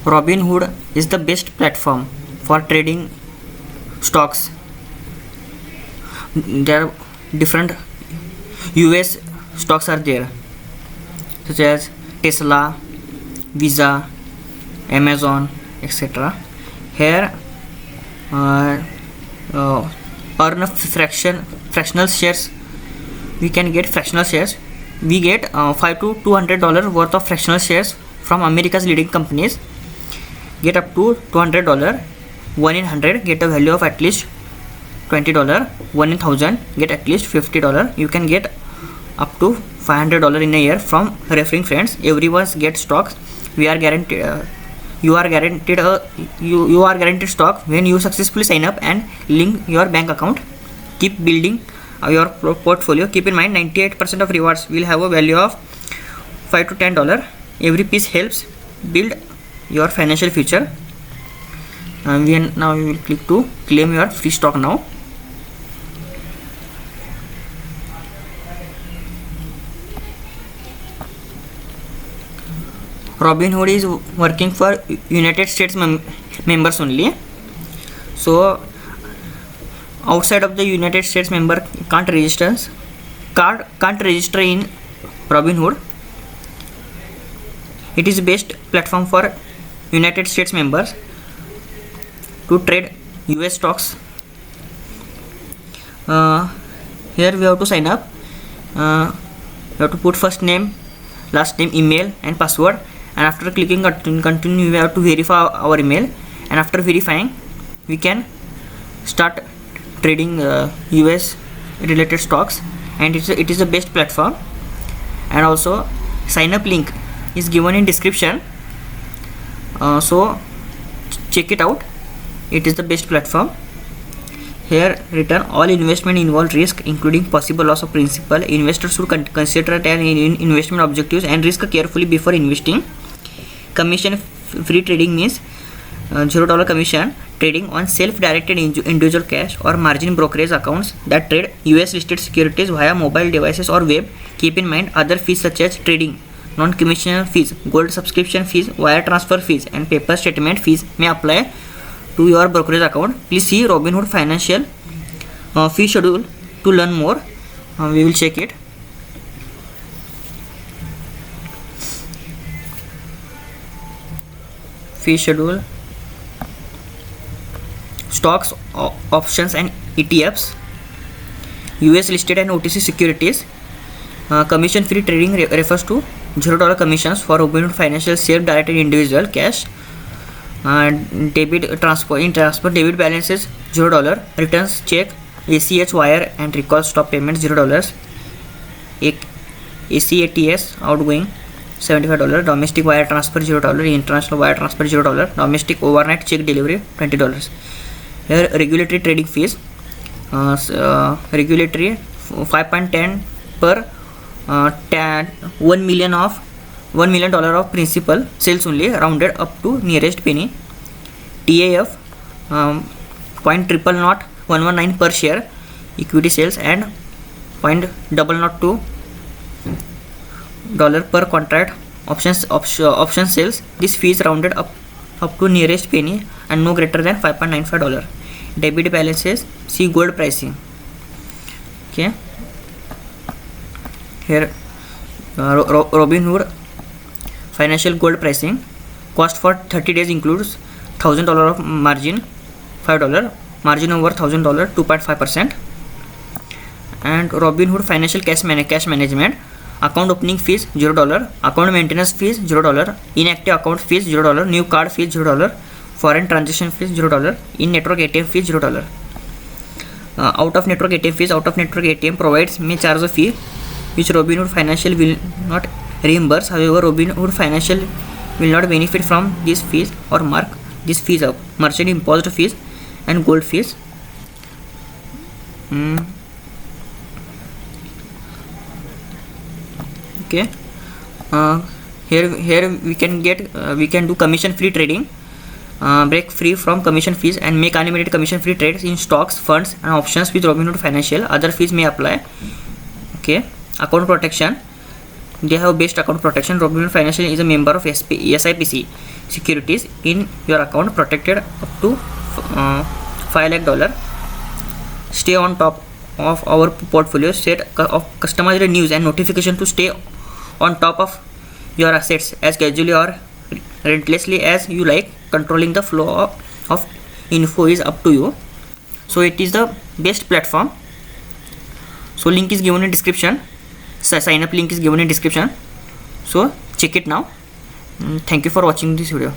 Robinhood is the best platform for trading stocks. There are different US stocks are there, such as Tesla, Visa, Amazon, etc. Here, earn a fractional shares. We can get fractional shares. We get $5 to $200 worth of fractional shares from America's leading companies. Get up to $200. 1 in 100 get a value of at least $20. 1 in 1000 get at least $50. You can get up to $500 in a year from referring friends. Everyone gets stocks. We are guaranteed. You are guaranteed stock when you successfully sign up and link your bank account. Keep building your portfolio. Keep in mind 98% of rewards will have a value of $5 to $10. Every piece helps build your financial future. Now we will click to claim your free stock now. Robinhood is working for United States members only. So outside of the United States member can't register in Robinhood. It is the best platform for United States members to trade US stocks. Here we have to sign up. We have to put first name, last name, email and password, and after clicking continue we have to verify our email, and after verifying we can start trading US related stocks, and it is the best platform. And also sign up link is given in description, so check it out. It is the best platform. Here written, all investment involve risk including possible loss of principal. Investors should consider their investment objectives and risk carefully before investing. Commission free trading means $0 commission trading on self-directed individual cash or margin brokerage accounts that trade US listed securities via mobile devices or web. Keep in mind other fees such as trading, non-commissional fees, gold subscription fees, wire transfer fees and paper statement fees may apply to your brokerage account. Please see Robinhood financial fee schedule to learn more. We will check it. Fee schedule, stocks, options and ETFs, US listed and OTC securities. Commission free trading refers to $0 commissions for Robinhood financial self-directed individual cash. Debit transfer debit balances $0, returns check, ACH wire and recall stop payments $0, ACATS outgoing $75, domestic wire transfer $0, international wire transfer $0, domestic overnight check delivery $20. Here regulatory trading fees, regulatory 5.10 per $1 million of principal sales only, rounded up to nearest penny. TAF 0.0000119 per share equity sales and $0.002 per contract option sales. This fee is rounded up to nearest penny and no greater than $5.95. Debit balances, see gold pricing. Okay, here Robinhood financial gold pricing. Cost for 30 days includes $1,000 of margin, $5, margin over $1,000 2.5%. and Robinhood financial cash management. Account opening fees $0, account maintenance fees $0, inactive account fees $0, new card fees $0, foreign transaction fees $0, in network ATM fees $0. Out of network ATM fees, out of network ATM provides may charge a fee which Robinhood financial will not reimburse. However, Robinhood financial will not benefit from these fees or mark these fees up. Merchant imposed fees and gold fees. Okay, here we can do commission free trading, break free from commission fees and make unlimited commission free trades in stocks, funds and options with Robinhood financial. Other fees may apply. Okay, account protection. they have best account protection. Robinhood Financial is a member of SIPC Securities. In your account protected up to $5 lakh. Stay on top of our portfolio. Set of customized news and notification to stay on top of your assets as casually or relentlessly as you like. Controlling the flow of info is up to you. So it is the best platform. So link is given in description. Sign up link is given in description. So check it now. Thank you for watching this video.